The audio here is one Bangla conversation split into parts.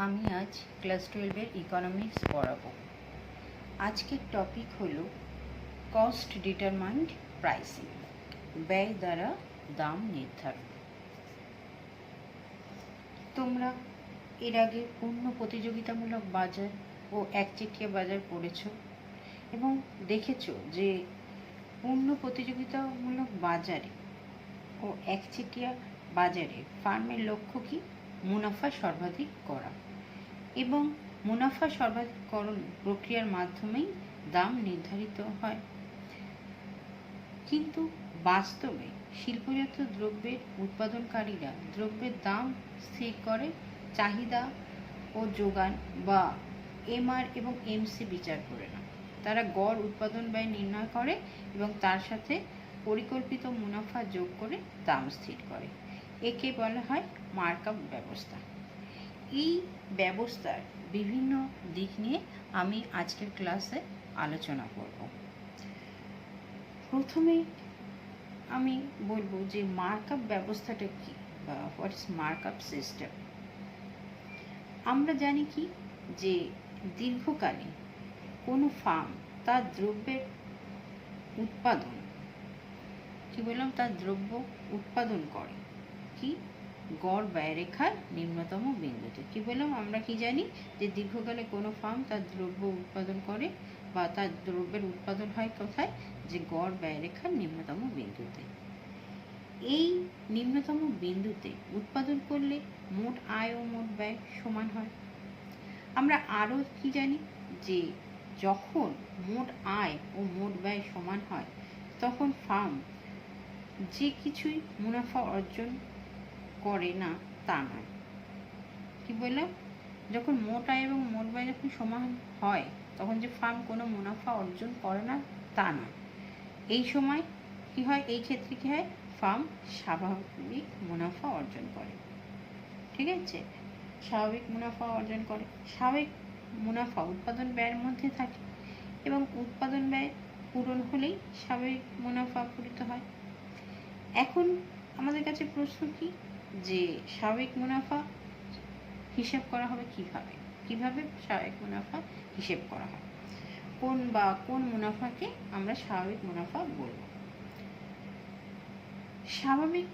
আমি আজ ক্লাস 12-এর ইকোনমিক্স পড়াবো। আজকের টপিক হলো কস্ট ডিটারমাইন্ড প্রাইসিং, ব্যয় দ্বারা দাম নির্ধারণ। তোমরা এর আগে পূর্ণ প্রতিযোগিতামূলক বাজার ও একচেটিয়া বাজার পড়েছ এবং দেখেছ যে পূর্ণ প্রতিযোগিতামূলক বাজারে ও একচেটিয়া বাজারে ফার্মের লক্ষ্য কি? মুনাফা সর্বাধিক করা, এবং মুনাফা সর্বাধিকরণ প্রক্রিয়ার মাধ্যমেই দাম নির্ধারিত হয়। কিন্তু বাস্তবে শিল্পজাত দ্রব্যের উৎপাদনকারীরা দ্রব্যের দাম স্থির করে চাহিদা ও যোগান বা এমআর এবং এমসি বিচার করে না। তারা গড় উৎপাদন ব্যয় নির্ণয় করে এবং তার সাথে পরিকল্পিত মুনাফা যোগ করে দাম স্থির করে। একে বলা হয় মার্কআপ ব্যবস্থা। এই ব্যবস্থার বিভিন্ন দিক নিয়ে আমি আজকের ক্লাসে আলোচনা করব। প্রথমে আমি বলবো যে মার্কআপ ব্যবস্থাটা কি বা হোয়াট ইজ মার্কআপ সিস্টেম। আমরা জানি কি যে দীর্ঘকালে কোনো ফার্ম তার দ্রব্যের উৎপাদন তার দ্রব্য উৎপাদন করে কি গড় ব্যয়রেখার নিম্নতম বিন্দুতে। আমরা কি জানি যে দীর্ঘকালে কোনো ফার্ম তার দ্রব্য উৎপাদন করে বা তার দ্রব্যের উৎপাদন হয় কোথায়? যে গড় ব্যয়রেখার নিম্নতম বিন্দুতে। এই নিম্নতম বিন্দুতে উৎপাদন করলে মোট আয় ও মোট ব্যয় সমান হয়। আমরা আরও কি জানি যে যখন মোট আয় ও মোট ব্যয় সমান হয় তখন ফার্ম যে কিছুই মুনাফা অর্জন করে না তা নয়। যখন মোট আয় এবং মোট ব্যয় যখন সমান হয় তখন যে ফার্ম কোনো মুনাফা অর্জন করে না তা নয়। এই সময় কি হয়? এই ক্ষেত্রে কি হয়? ফার্ম স্বাভাবিক মুনাফা অর্জন করে। ঠিক আছে, স্বাভাবিক মুনাফা অর্জন করে। স্বাভাবিক মুনাফা উৎপাদন ব্যয়ের মধ্যে থাকে এবং উৎপাদন ব্যয় পূরণ হলেই স্বাভাবিক মুনাফা পূরিত হয়। এখন আমাদের কাছে প্রশ্ন কি যে স্বাভাবিক মুনাফা হিসেব করা হবে কিভাবে স্বাভাবিক মুনাফা হিসেব করা হয়? কোন মুনাফাকে আমরা স্বাভাবিক মুনাফা বলব? স্বাভাবিক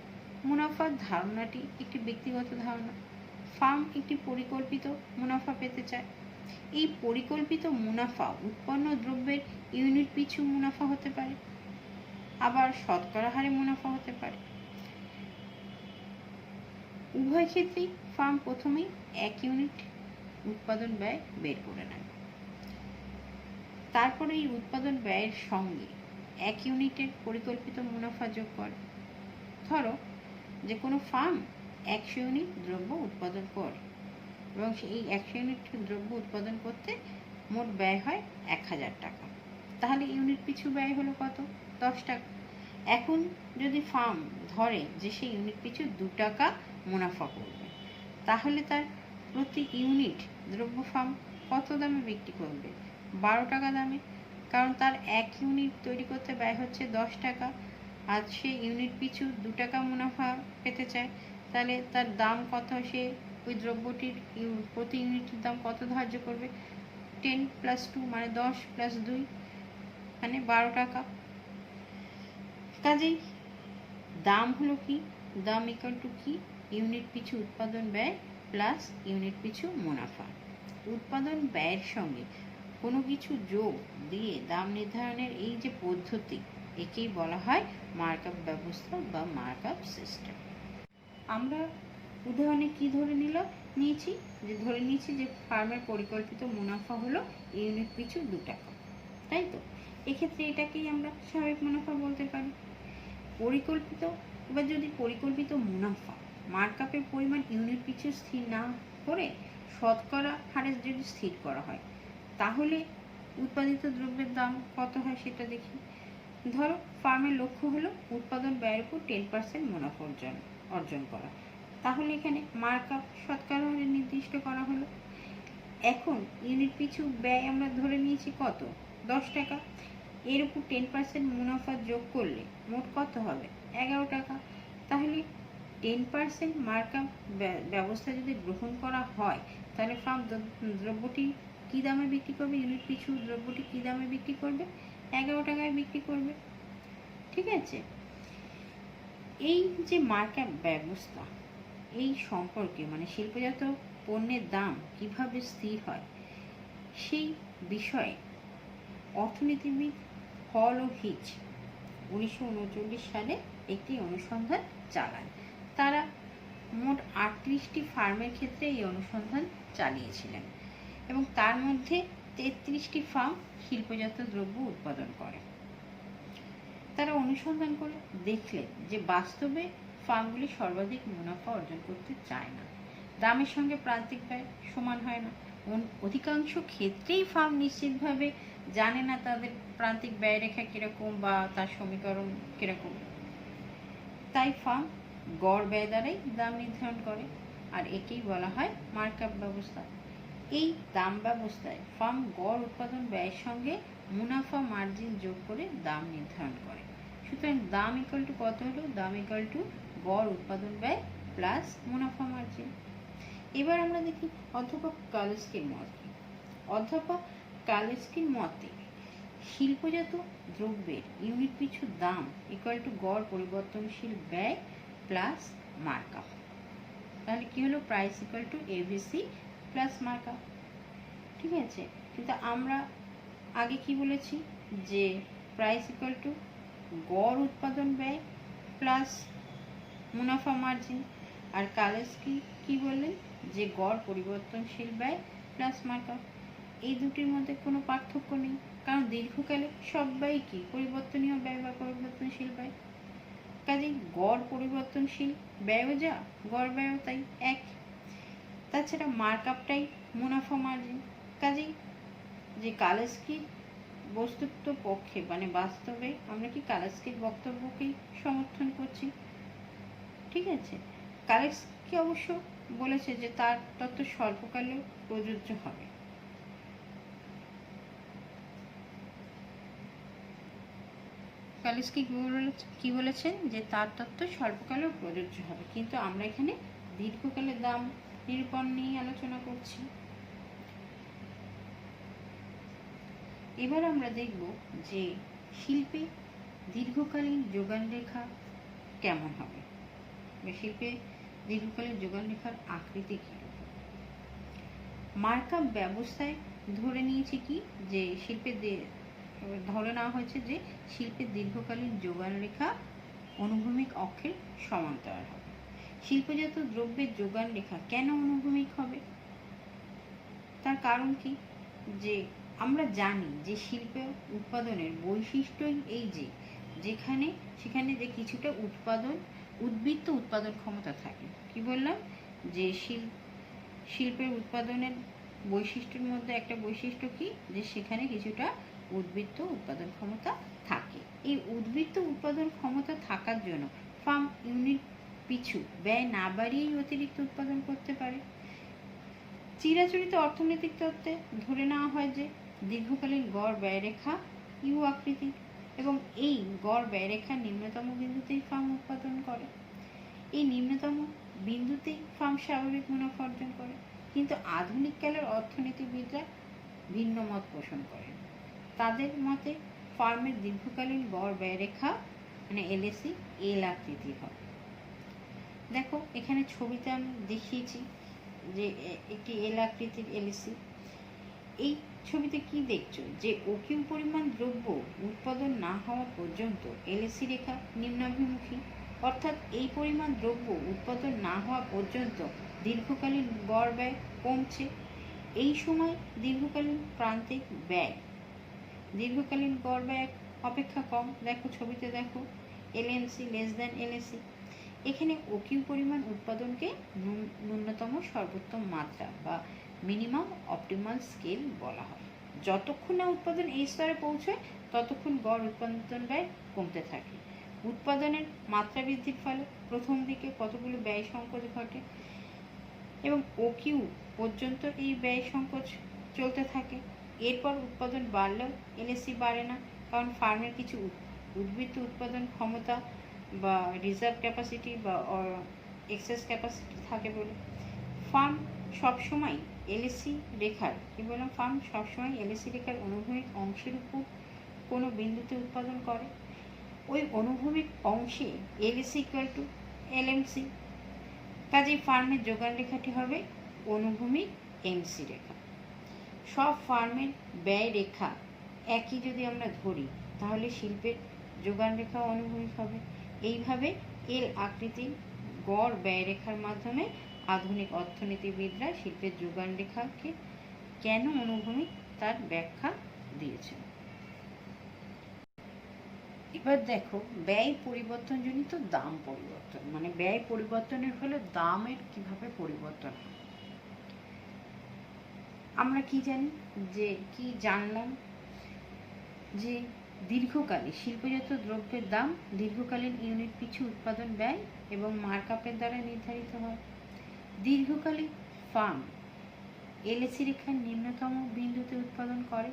মুনাফার ধারণাটি একটি ব্যক্তিগত ধারণা। ফার্ম একটি পরিকল্পিত মুনাফা পেতে চায়। এই পরিকল্পিত মুনাফা উৎপন্ন দ্রব্যের ইউনিট পিছু মুনাফা হতে পারে, আবার শতকরা হারে মুনাফা হতে পারে। উভয় ক্ষেত্রেই ফার্ম প্রথমেই 1 ইউনিট উৎপাদন ব্যয় বের করে নেয়। তারপরে এই উৎপাদন ব্যয়ের সঙ্গে 1 ইউনিটের পরিকল্পিত মুনাফা যোগ করে। ধরো যে কোনো ফার্ম 100 ইউনিট দ্রব্য উৎপাদন করে এবং এই 100 ইউনিট দ্রব্য উৎপাদন করতে মোট ব্যয় হয় 1000 টাকা। তাহলে ইউনিট পিছু ব্যয় হলো কত? 10 টাকা। এখন যদি ফার্ম ধরে যে সেই ইউনিট পিছু 2 টাকা মুনাফা করবে, তাহলে তার প্রতি ইউনিট দ্রব্য ফার্ম কত দামে বিক্রি করবে? 12 টাকা দামে। কারণ তার 1 ইউনিট তৈরি করতে ব্যয় হচ্ছে 10 টাকা, আর সে ইউনিট পিছু 2 টাকা মুনাফা পেতে চায়। তাহলে তার দাম কত? সে ওই দ্রব্যটির প্রতি ইউনিটের দাম কত ধার্য করবে? 10 + 2 মানে 10 + 2 মানে 12 টাকা। কাজেই দাম হলো কি? দাম ইকুয়াল টু কি? ইউনিট পিছু উৎপাদন ব্যয় প্লাস ইউনিট পিছু মুনাফা। উৎপাদন ব্যয়ের সঙ্গে কোনো কিছু যোগ দিয়ে দাম নির্ধারণের এই যে পদ্ধতি, একেই বলা হয় মার্কআপ ব্যবস্থা বা মার্কআপ সিস্টেম। আমরা উদাহরণে কি ধরে নিয়েছি যে ফার্মের পরিকল্পিত মুনাফা হলো ইউনিট পিছু 2 টাকা, তাই তো? এক্ষেত্রে এটাকেই আমরা স্বাভাবিক মুনাফা বলতে পারি। যদি পরিকল্পিত মুনাফা মার্কআপের পরিমাণ ইউনিট পিছু স্থির না করে শতকরা হারে যদি স্থির করা হয়, তাহলে উৎপাদিত দ্রব্যের দাম কত হয় সেটা দেখি। ধরো ফার্মের লক্ষ্য হলো উৎপাদন ব্যয়ের উপর 10% মুনাফা অর্জন করা। তাহলে এখানে মার্কআপ শতকরা হারে নির্দিষ্ট করা হলো। এখন ইউনিট পিছু ব্যয় আমরা ধরে নিয়েছি কত? 10 টাকা। এর উপর 10% মুনাফা যোগ করলে মোট কত হবে? 11 টাকা। তাহলে 10% মার্কআপ ব্যবস্থা যদি গ্রহণ করা হয়, তাহলে ফার্ম দ্রব্যটি কী দামে বিক্রি করবে, ইউনিট পিছু দ্রব্যটি কী দামে বিক্রি করবে, 11 টাকায় বিক্রি করবে। ঠিক আছে, এই যে মার্কআপ ব্যবস্থা, এই সম্পর্কে মানে শিল্পজাত পণ্যের দাম কিভাবে স্থির হয় সেই বিষয়ে অর্থনীতিবিদ হল ও হিচ 1939 সালে একটি অনুসন্ধান চালান। তারা মোট 38টি ফার্মের ক্ষেত্রে এই অনুসন্ধান চালিয়েছিলেন এবং তার মধ্যে 33টি ফার্ম শিল্পজাত দ্রব্য উৎপাদন করে। তারা অনুসন্ধান করে দেখলেন যে বাস্তবে ফার্মগুলি সর্বাধিক মুনাফা অর্জন করতে চায় না, দামের সঙ্গে প্রান্তিক ব্যয় সমান হয় না। অধিকাংশ ক্ষেত্রেই ফার্ম নিশ্চিতভাবে জানে না তাদের প্রান্তিক ব্যয় রেখা কিরকম বা তার সমীকরণ কিরকম, তাই ফার্ম গড় ব্যয় দ্বারাই দাম নির্ধারণ করে, আর একেই বলা হয় মার্কআপ ব্যবস্থা। এই দাম ব্যবস্থায় ফার্ম গড় উৎপাদন ব্যয়ের সঙ্গে মুনাফা মার্জিন যোগ করে দাম নির্ধারণ করে। সুতরাং দাম ইকুয়াল টু কত হলো, দাম ইকুয়াল টু গড় উৎপাদন ব্যয় প্লাস মুনাফা মার্জিন। এবার আমরা দেখি অধ্যাপক কালেস্কির মত। অধ্যাপক কালেস্কির মতে শিল্পজাত দ্রব্যের ইউনিট পিছু দাম ইকুয়াল টু গড় পরিবর্তনশীল ব্যয় প্লাস মার্কআপ। তাহলে কি হলো, price equal to ABC plus markup. ঠিক আছে, কিন্তু আমরা আগে কি বলেছি যে প্রাইস ইকুয়াল টু গড় উৎপাদন ব্যয় প্লাস মুনাফা মার্জিন, আর কালেস্কি কি বললেন যে গড় পরিবর্তনশীল ব্যয় প্লাস মার্কআপ। এই দুটির মধ্যে কোনো পার্থক্য নেই, কারণ দীর্ঘকালে সব ব্যয় কি পরিবর্তনীয় ব্যয় বা পরিবর্তনশীল ব্যয়, কাজেই গড় পরিবর্তনশীল ব্যয়ও যা গড় ব্যয়ও তাই এক। তাছাড়া মার্কআপটাই মুনাফা মার্জিন, কাজেই যে কালেস্কির বস্তুত্ব পক্ষে মানে বাস্তবে আমরা কি কালেস্কির বক্তব্যকেই সমর্থন করছি। ঠিক আছে, কালেস্কি অবশ্য বলেছে যে তার তত্ত্ব স্বল্পকালেও প্রযোজ্য হবে। কালেস্কি কি বলেছেন যে তার তত্ত্ব স্বল্পকালেও প্রযোজ্য হবে, কিন্তু আমরা এখানে দীর্ঘকালের দাম নিরূপণ নিয়ে আলোচনা করছি। এবার আমরা দেখব যে শিল্পে দীর্ঘকালীন যোগান রেখা কেমন হবে, শিল্পে দীর্ঘকালীন যোগান রেখার আকৃতি কি। মার্কআপ ব্যবস্থায় ধরে নিয়েছি কি যে শিল্পে ধরে নেওয়া হয়েছে যে শিল্পের দীর্ঘকালীন যোগান রেখা অনুভূমিক অক্ষের সমান্তরাল হবে। শিল্পজাত দ্রব্যের যোগান রেখা কেন অনুভূমিক হবে, তার কারণ কি, যে আমরা জানি যে শিল্প উৎপাদনের বৈশিষ্ট্যই এই যে সেখানে যে কিছুটা উদ্বৃত্ত উৎপাদন ক্ষমতা থাকে। কি বললাম, যে শিল্পের উৎপাদনের বৈশিষ্ট্যের মধ্যে একটা বৈশিষ্ট্য কি, যে সেখানে কিছুটা উদ্বৃত্ত উৎপাদন ক্ষমতা থাকে। এই উদ্বৃত্ত উৎপাদন ক্ষমতা থাকার জন্য ফার্ম ইউনিট পিছু ব্যয় না বাড়িয়েই অতিরিক্ত উৎপাদন করতে পারে। চিরাচরিত অর্থনৈতিক তত্ত্বে ধরে নেওয়া হয় যে দীর্ঘকালীন গড় ব্যয়রেখা ইউ আকৃতি এবং এই গড় ব্যয়রেখার নিম্নতম বিন্দুতেই ফার্ম উৎপাদন করে। এই নিম্নতম বিন্দুতেই ফার্ম স্বাভাবিক মুনাফা অর্জন করে, কিন্তু আধুনিক কালের অর্থনীতিবিদরা ভিন্ন মত পোষণ করেন। তাদের মতে ফার্মের দীর্ঘকালীন গড় ব্যয়রেখা মানে এলএসি এল আকৃতির হবে। দেখো এখানে ছবিতে আমি দেখিয়েছি যে একটি এল আকৃতির এলএসি। এই ছবিতে কি দেখছো, যে অকিউ পরিমাণ দ্রব্য উৎপাদন না হওয়া পর্যন্ত এলএসি রেখা নিম্নাভিমুখী, অর্থাৎ এই পরিমাণ দ্রব্য উৎপাদন না হওয়া পর্যন্ত দীর্ঘকালীন গড় ব্যয় কমছে। এই সময় দীর্ঘকালীন প্রান্তিক ব্যয় দীর্ঘকালীন গড় ব্যয় অপেক্ষা কম। দেখো ছবিতে দেখো এলএমসি লেস দ্যান এলএসি। এখানে অকিউ পরিমাণ উৎপাদনকে ন্যূনতম সর্বোত্তম মাত্রা বা মিনিমাম অপটিমাল স্কেল বলা হয়। যতক্ষণ না উৎপাদন এই স্তরে পৌঁছয় ততক্ষণ গড় উৎপাদন ব্যয় কমতে থাকে। উৎপাদনের মাত্রা বৃদ্ধির ফলে প্রথম দিকে কতগুলো ব্যয় সংকোচ ঘটে এবং ওকিউ পর্যন্ত এই ব্যয় সংকোচ চলতে থাকে। এরপর উৎপাদন বাড়লেও এলএসি বাড়ে না, কারণ ফার্মের কিছু উদ্বৃত্ত উৎপাদন ক্ষমতা বা রিজার্ভ ক্যাপাসিটি বা এক্সেস ক্যাপাসিটি থাকে বলে। ফার্ম সবসময় এলএসি রেখার কি বললাম, ফার্ম সবসময় এলএসি রেখার অনুভূমিক অংশের উপর কোনো বিন্দুতে উৎপাদন করে। ওই অনুভূমিক অংশে এলএসি ইকুয়াল টু এলএমসি, কাজেই ফার্মের যোগান রেখাটি হবে অনুভূমিক এমসি রেখা। সব ফার্মের ব্যয় রেখা একই যদি আমরা ধরি তাহলে শিল্পের যোগান রেখা অনুভূমিক হবে। এইভাবে এল আকৃতির গড় ব্যয় রেখার মাধ্যমে আধুনিক অর্থনীতিবিদরা শিল্পের যোগান রেখাকে কেন অনুভূমিক তার ব্যাখ্যা দিয়েছেন। এবার দেখো ব্যয় পরিবর্তনজনিত দাম পরিবর্তন, মানে ব্যয় পরিবর্তনের ফলে দামের কিভাবে পরিবর্তন হয়। আমরা কি জানি, যে কি জানলাম, যে দীর্ঘকালে শিল্পজাত দ্রব্যের দাম দীর্ঘকালীন ইউনিট পিছু উৎপাদন ব্যয় এবং মার্কআপের দ্বারা নির্ধারিত হয়। দীর্ঘকালীন ফার্ম এলএসি রেখার নিম্নতম বিন্দুতে উৎপাদন করে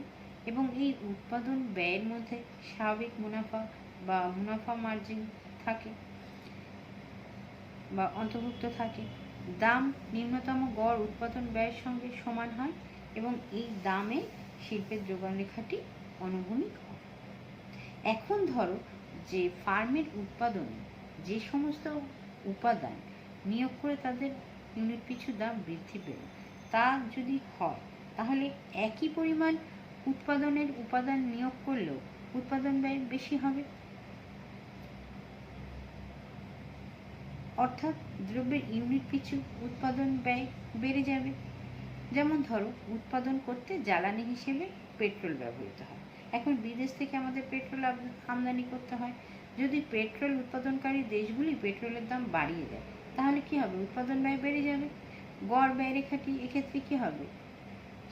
এবং এই উৎপাদন ব্যয়ের মধ্যে স্বাভাবিক মুনাফা বা মুনাফা মার্জিন থাকে বা অন্তর্ভুক্ত থাকে। দাম নিম্নতম গড় উৎপাদন ব্যয়ের সঙ্গে সমান হয় এবং এই দামে শিল্পের যোগান রেখাটি অনুভূমিক হয়। এখন ধরো যে ফার্মের উৎপাদনে যে সমস্ত উপাদান নিয়োগ করে তাদের ইউনিট পিছু দাম বৃদ্ধি পেল, তা যদি হয় তাহলে একই পরিমাণ উৎপাদনের উপাদান নিয়োগ করলেও উৎপাদন ব্যয় বেশি হবে, অর্থাৎ দ্রব্যের ইউনিট পিছু উৎপাদন ব্যয় বেড়ে যাবে। যেমন ধরো উৎপাদন করতে জ্বালানি হিসেবে পেট্রোল ব্যবহৃত হয়, এখন বিদেশ থেকে আমাদের পেট্রোল আমদানি করতে হয়। যদি পেট্রোল উৎপাদনকারী দেশগুলি পেট্রোলের দাম বাড়িয়ে দেয় তাহলে কি হবে, উৎপাদন ব্যয় বেড়ে যাবে। গড় ব্যয় রেখাটি এক্ষেত্রে কি হবে,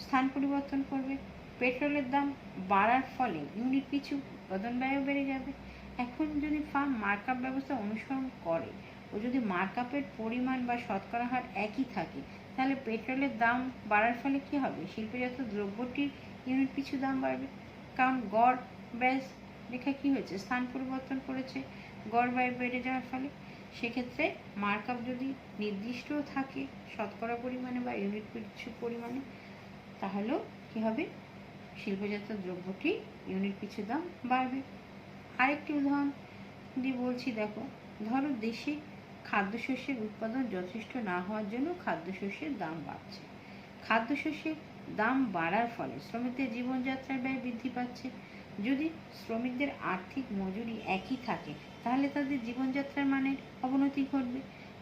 স্থান পরিবর্তন করবে। পেট্রোলের দাম বাড়ার ফলে ইউনিট পিছু উৎপাদন ব্যয়ও বেড়ে যাবে। এখন যদি ফার্ম মার্কআপ ব্যবস্থা অনুসরণ করে ও যদি মার্কআপের পরিমাণ বা শতকরা হার একই থাকে তাহলে পেট্রোলের দাম বাড়ার ফলে কি হবে, শিল্পজাত দ্রব্যটির ইউনিট পিছু দাম বাড়বে, কারণ গড় ব্যয় রেখা কি হয়েছে, স্থান পরিবর্তন করেছে গড় ব্যয় বেড়ে যাওয়ার ফলে। সেক্ষেত্রে মার্কআপ যদি নির্দিষ্ট থাকে শতকরা পরিমাণে বা ইউনিট পিছু পরিমাণে, তাহলেও কি হবে, শিল্পজাত দ্রব্যটি ইউনিট পিছু দাম বাড়বে। আরেকটি উদাহরণ দিয়ে বলছি, দেখো ধরো দেশে খাদ্যশস্যের উৎপাদন যথেষ্ট না হওয়ার জন্য খাদ্যশস্যের দাম বাড়ছে। খাদ্যশস্যের দাম বাড়ার ফলে শ্রমিকদের জীবনযাত্রার ব্যয় বৃদ্ধি পাচ্ছে। যদি শ্রমিকদের আর্থিক মজুরি একই থাকে তাহলে তাদের জীবনযাত্রার মানের অবনতি ঘটবে।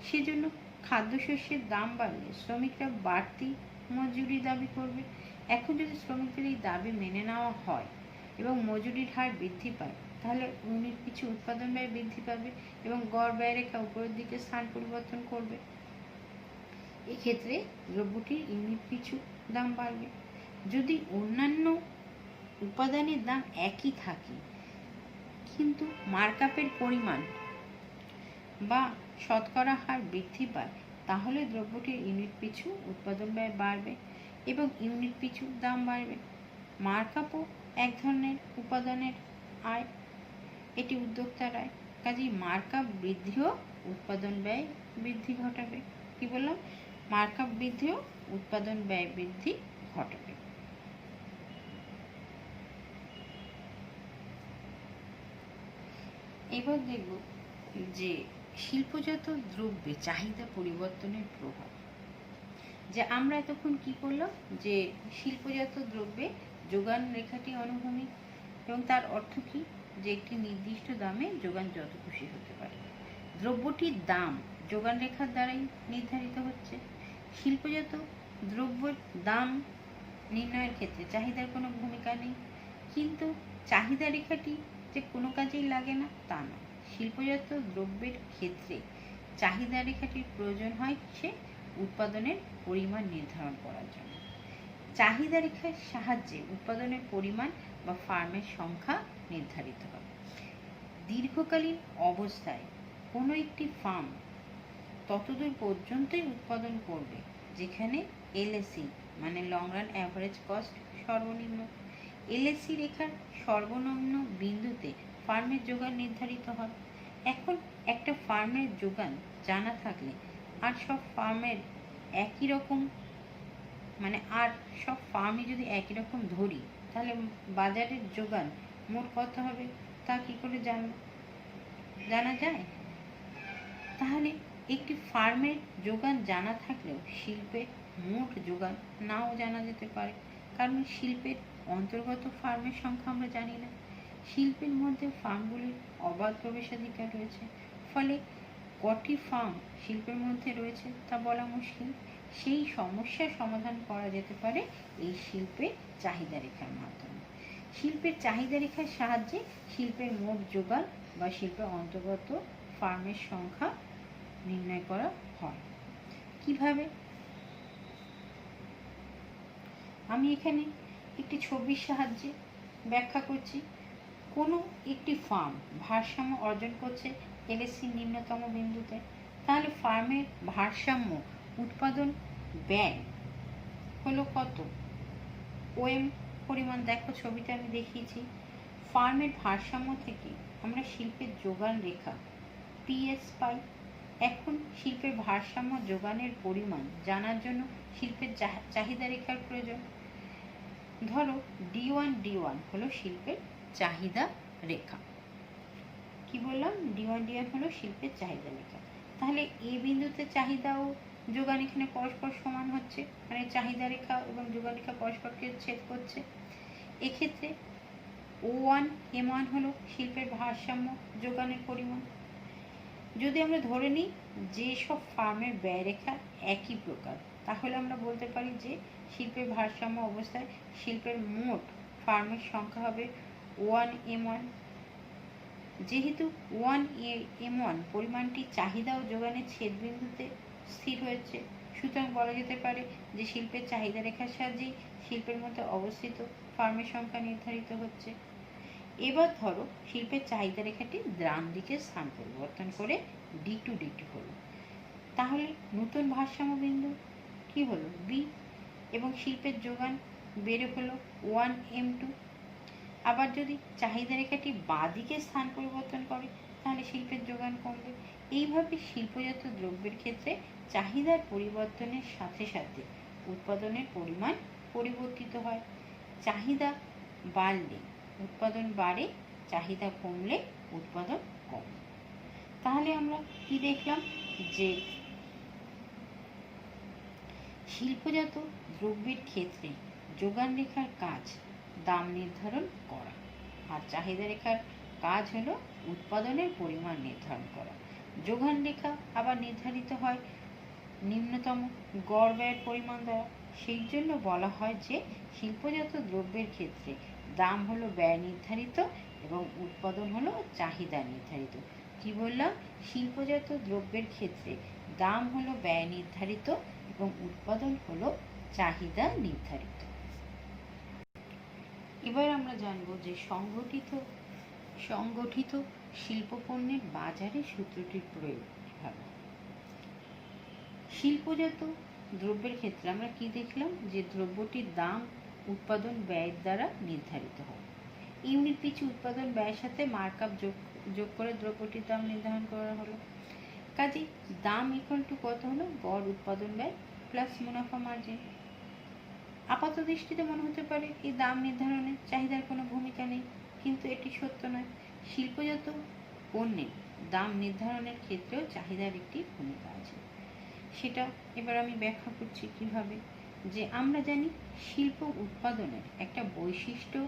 সেজন্য খাদ্যশস্যের দাম বাড়লে শ্রমিকরা বাড়তি মজুরি দাবি করবে। এখন যদি শ্রমিকদের এই দাবি মেনে নেওয়া হয় এবং মজুরির হার বৃদ্ধি পায় তাহলে ইউনিট পিছু উৎপাদন ব্যয় বৃদ্ধি পাবে এবং গড় ব্যয় রেখা উপরের দিকে স্থান পরিবর্তন করবে। এক্ষেত্রে দ্রব্যটির ইউনিট পিছু দাম বাড়বে। যদি অন্যান্য উপাদানের দাম একই থাকে কিন্তু মার্কআপের পরিমাণ বা শতকরা হার বৃদ্ধি পায় তাহলে দ্রব্যটির ইউনিট পিছু উৎপাদন ব্যয় বাড়বে এবং ইউনিট পিছু দাম বাড়বে। মার্কআপও এক ধরনের উপাদানের আয়, এটি উদ্যোক্তার আয়, কাজেই মার্কআপ বৃদ্ধিও উৎপাদন ব্যয় বৃদ্ধি ঘটাবে। কি বললাম, মার্কআপ বৃদ্ধিও উৎপাদন ব্যয় বৃদ্ধি ঘটাবে। এবার দেখব যে শিল্পজাত দ্রব্যে চাহিদা পরিবর্তনের প্রভাব। যে আমরা এতক্ষণ কি করলাম, যে শিল্পজাত দ্রব্যে যোগান রেখাটি অনুভূমিক এবং তার অর্থ কি, যে একটি নির্দিষ্ট দামে যোগান যত খুশি হতে পারে। দ্রব্যটির দাম যোগান রেখার দ্বারাই নির্ধারিত হচ্ছে। শিল্পজাত দ্রব্যের দাম নির্ণয়ের ক্ষেত্রে চাহিদার কোনো ভূমিকা নেই, কিন্তু চাহিদা রেখাটি যে কোনো কাজেই লাগে না তা নয়। শিল্পজাত দ্রব্যের ক্ষেত্রে চাহিদা রেখাটির প্রয়োজন হয় সে উৎপাদনের পরিমাণ নির্ধারণ করার জন্য। চাহিদা রেখার সাহায্যে উৎপাদনের পরিমাণ বা ফার্মের সংখ্যা নির্ধারিত হয়। দীর্ঘকালীন অবস্থায় কোনো একটি ফার্ম ততদূর পর্যন্তই উৎপাদন করবে যেখানে এলএসি মানে লং রান অ্যাভারেজ কস্ট সর্বনিম্ন। এলএসি রেখার সর্বনিম্ন বিন্দুতে ফার্মের যোগান নির্ধারিত হয়। এখন একটা ফার্মের যোগান জানা থাকলে আর সব ফার্মের একই রকম, মানে আর সব ফার্মই যদি একই রকম ধরি, তাহলে বাজারের যোগান মোট কত হবে তা কি করে জানা যায়? তাহলে একটি ফার্মের যোগান জানা থাকলেও শিল্পের মোট যোগান নাও জানা যেতে পারে, কারণ শিল্পের অন্তর্গত ফার্মের সংখ্যা আমরা জানি না। শিল্পের মধ্যে ফার্মগুলির অবাধ প্রবেশাধিকার রয়েছে, ফলে কটি ফার্ম শিল্পের মধ্যে রয়েছে তা বলা মুশকিল। সেই সমস্যার সমাধান করা যেতে পারে এই শিল্পের চাহিদা রেখার মাধ্যমে। শিল্পের চাহিদা রেখার সাহায্যে শিল্পের মোট যোগান বা শিল্পের অন্তর্গত ফার্মের সংখ্যা নির্ণয় করা হয়। কিভাবে? আমি এখানে একটি ছবির সাহায্যে ব্যাখ্যা করছি। কোনো একটি ফার্ম ভারসাম্য অর্জন করছে এলএসি নিম্নতম বিন্দুতে, তাহলে ফার্মের ভারসাম্য উৎপাদন ব্যয় হলো কত? ওএম পরিমাণ। দেখো ছবিটা আমি দেখিয়েছি। ফার্মের ভারসাম্য থেকে আমরা শিল্পের যোগান রেখা পিএস পাই। এখন শিল্পের ভারসাম্য যোগানের পরিমাণ জানার জন্য শিল্পের চাহিদা রেখার প্রয়োজন। ধরো D1 হলো শিল্পের চাহিদা রেখা। কি বললাম? D1 হলো শিল্পের চাহিদা রেখা। তাহলে এ বিন্দুতে চাহিদা ও যোগান এখানে পরস্পর সমান হচ্ছে, মানে চাহিদা রেখা এবং যোগান রেখা পরস্পরকে ছেদ করছে। এক্ষেত্রে O1M1 হলো শিল্পের ভারসাম্য যোগানের পরিমাণ। যদি আমরা ধরে নিই যে সব ফার্মের ব্যয় রেখা একই প্রকার, তাহলে আমরা বলতে পারি যে শিল্পের ভারসাম্য অবস্থায় শিল্পের মোট ফার্মের সংখ্যা হবে 1M1। যেহেতু 1M1 পরিমাণটি চাহিদা ও যোগানের ছেদবিন্দুতে স্থির হয়েছে, সুতরাং বলা যেতে পারে যে শিল্পের চাহিদা রেখার সাহায্যেই শিল্পের মধ্যে অবস্থিত ফার্মের সংখ্যা নির্ধারিত হচ্ছে। এবার ধরো শিল্পের চাহিদা রেখাটি ডান দিকে স্থান পরিবর্তন করে D2 হলো, তাহলে নতুন ভারসাম্য বিন্দু কি হলো? B, এবং শিল্পের যোগান বেড়ে হলো 1M2। আবার যদি চাহিদা রেখাটি বাঁ দিকে স্থান পরিবর্তন করে, তাহলে শিল্পের যোগান কমবে। এইভাবে শিল্পজাত দ্রব্যের ক্ষেত্রে চাহিদার পরিবর্তনের সাথে সাথে উৎপাদনের পরিমাণ পরিবর্তিত হয়। চাহিদা বাড়লে উৎপাদন বাড়ে, চাহিদা কমলে উৎপাদন কমে। তাহলে আমরা কি দেখলাম? যে শিল্পজাত দ্রব্যের ক্ষেত্রে যোগান রেখার কাজ দাম নির্ধারণ করা, আর চাহিদা রেখার কাজ হলো উৎপাদনের পরিমাণ নির্ধারণ করা। যোগান রেখা আবার নির্ধারিত হয় নিম্নতম গড় ব্যয়ের পরিমাণ দ্বারা। সেই জন্য বলা হয় যে শিল্পজাত দ্রব্যের ক্ষেত্রে দাম হলো ব্যয় নির্ধারিত এবং উৎপাদন হলো চাহিদা নির্ধারিত। কি বললাম? শিল্পজাত দ্রব্যের ক্ষেত্রে দাম হলো ব্যয় নির্ধারিত এবং উৎপাদন হলো চাহিদা নির্ধারিত। এবার আমরা জানবো যে সংগঠিত শিল্পপণ্যের বাজারে সূত্রটির প্রয়োগ কিভাবে। শিল্পজাত দ্রব্যের ক্ষেত্রে আমরা কি দেখলাম? যে দ্রব্যটির দাম উৎপাদন ব্যয়ের দ্বারা নির্ধারিত হয়। ইউনিট পিছু উৎপাদন ব্যয়ের সাথে মার্কআপ যোগ করে দ্রব্যটির দাম নির্ধারণ করা হলো। কাজেই দাম ইকুয়াল টু কত হলো? গড় উৎপাদন ব্যয় প্লাস মুনাফা মার্জিন। আপাত দৃষ্টিতে মনে হতে পারে এই দাম নির্ধারণে চাহিদার কোনো ভূমিকা নেই, কিন্তু এটি সত্য নয়। শিল্পজাত পণ্যের দাম নির্ধারণের ক্ষেত্রেও চাহিদার একটি ভূমিকা আছে। সেটা এবার আমি ব্যাখ্যা করছি কিভাবে। যে আমরা জানি শিল্প উৎপাদনের একটা বৈশিষ্ট্য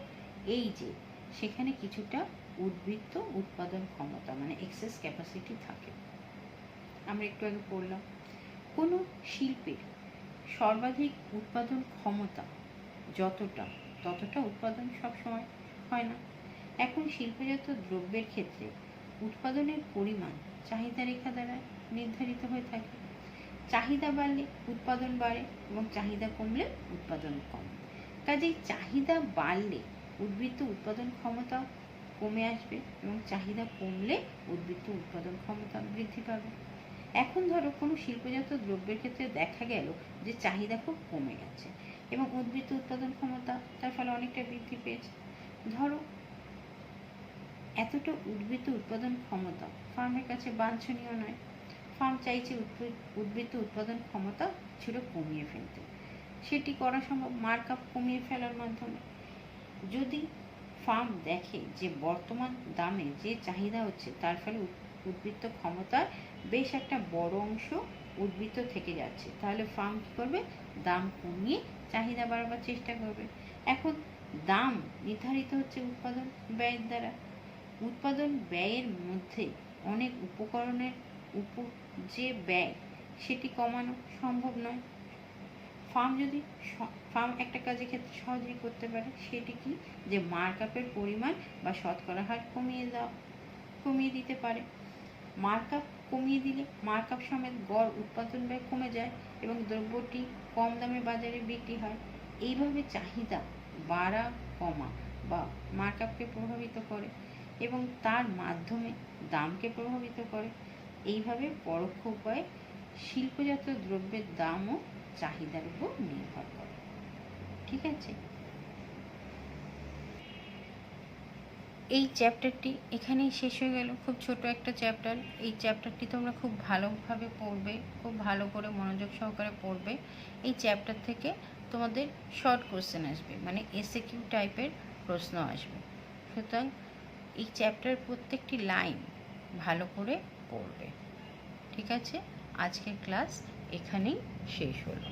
এই যে সেখানে কিছুটা উদ্বৃত্ত উৎপাদন ক্ষমতা, মানে এক্সেস ক্যাপাসিটি থাকে। আমরা একটু আগে পড়লাম কোনো শিল্পের সর্বাধিক উৎপাদন ক্ষমতা ততটা উৎপাদন সবসময় হয় না। এখন শিল্পজাত দ্রব্যের ক্ষেত্রে উৎপাদনের পরিমাণ চাহিদা রেখা দ্বারা নির্ধারিত হয়ে থাকে। চাহিদা বাড়লে উৎপাদন বাড়ে এবং চাহিদা কমলে উৎপাদন কমে। কাজেই চাহিদা বাড়লে উদ্বৃত্ত উৎপাদন ক্ষমতা কমে আসবে এবং চাহিদা কমলে উদ্বৃত্ত উৎপাদন ক্ষমতা বৃদ্ধি পাবে। এখন ধরো কোনো শিল্পজাত দ্রব্যের ক্ষেত্রে দেখা গেল যে চাহিদা খুব কমে গেছে এবং উদ্বৃত্ত উৎপাদন ক্ষমতা তার ফলে অনেকটা বৃদ্ধি পেয়েছে। ধরো এতটা উদ্বৃত্ত উৎপাদন ক্ষমতা ফার্মের কাছে বাঞ্ছনীয় নয়, ফার্ম চাইছে উদ্বৃত্ত উৎপাদন ক্ষমতা ছিল কমিয়ে ফেলতে। সেটি করা সম্ভব মার্ক আপ কমিয়ে ফেলার মাধ্যমে। যদি ফার্ম দেখে যে বর্তমান দামে যে চাহিদা হচ্ছে তার ফলে উদ্বৃত্ত ক্ষমতার বেশ একটা বড় অংশ উদ্বৃত্ত থেকে যাচ্ছে, তাহলে ফার্ম কী করবে? দাম কমিয়ে চাহিদা বাড়াবার চেষ্টা করবে। এখন দাম নির্ধারিত হচ্ছে উৎপাদন ব্যয়ের দ্বারা। উৎপাদন ব্যয়ের মধ্যে অনেক উপকরণের উপর যে ব্যয় সেটি কমানো সম্ভব নয়। ফার্ম একটা কাজের ক্ষেত্রে সহজেই করতে পারে, সেটি কি? যে মার্ক আপের পরিমাণ বা শতকরা হার কমিয়ে দিতে পারে। মার্ক আপ কমিয়ে দিলে মার্ক আপ সমেত গড় উৎপাদন ব্যয় কমে যায় এবং দ্রব্যটি কম দামে বাজারে বিক্রি হয়। এইভাবে চাহিদা বাড়া কমা বা মার্ক আপকে প্রভাবিত করে এবং তার মাধ্যমে দামকে প্রভাবিত করে। এইভাবে পরোক্ষ উপায়ে শিল্পজাত দ্রব্যের দামও চাহিদার উপর নির্ভর করে। ঠিক আছে, এই চ্যাপ্টারটি এখানেই শেষ হয়ে গেল। খুব ছোট একটা চ্যাপ্টার। এই চ্যাপ্টারটি তোমরা খুব ভালোভাবে পড়বে, খুব ভালো করে মনোযোগ সহকারে পড়বে। এই চ্যাপ্টার থেকে তোমাদের শর্ট কোশ্চেন আসবে, মানে এসএকিউ টাইপের প্রশ্ন আসবে। সুতরাং এই চ্যাপ্টার প্রত্যেকটি লাইন ভালো করে পড়বে। ঠিক আছে, আজকের ক্লাস এখানেই শেষ হলো।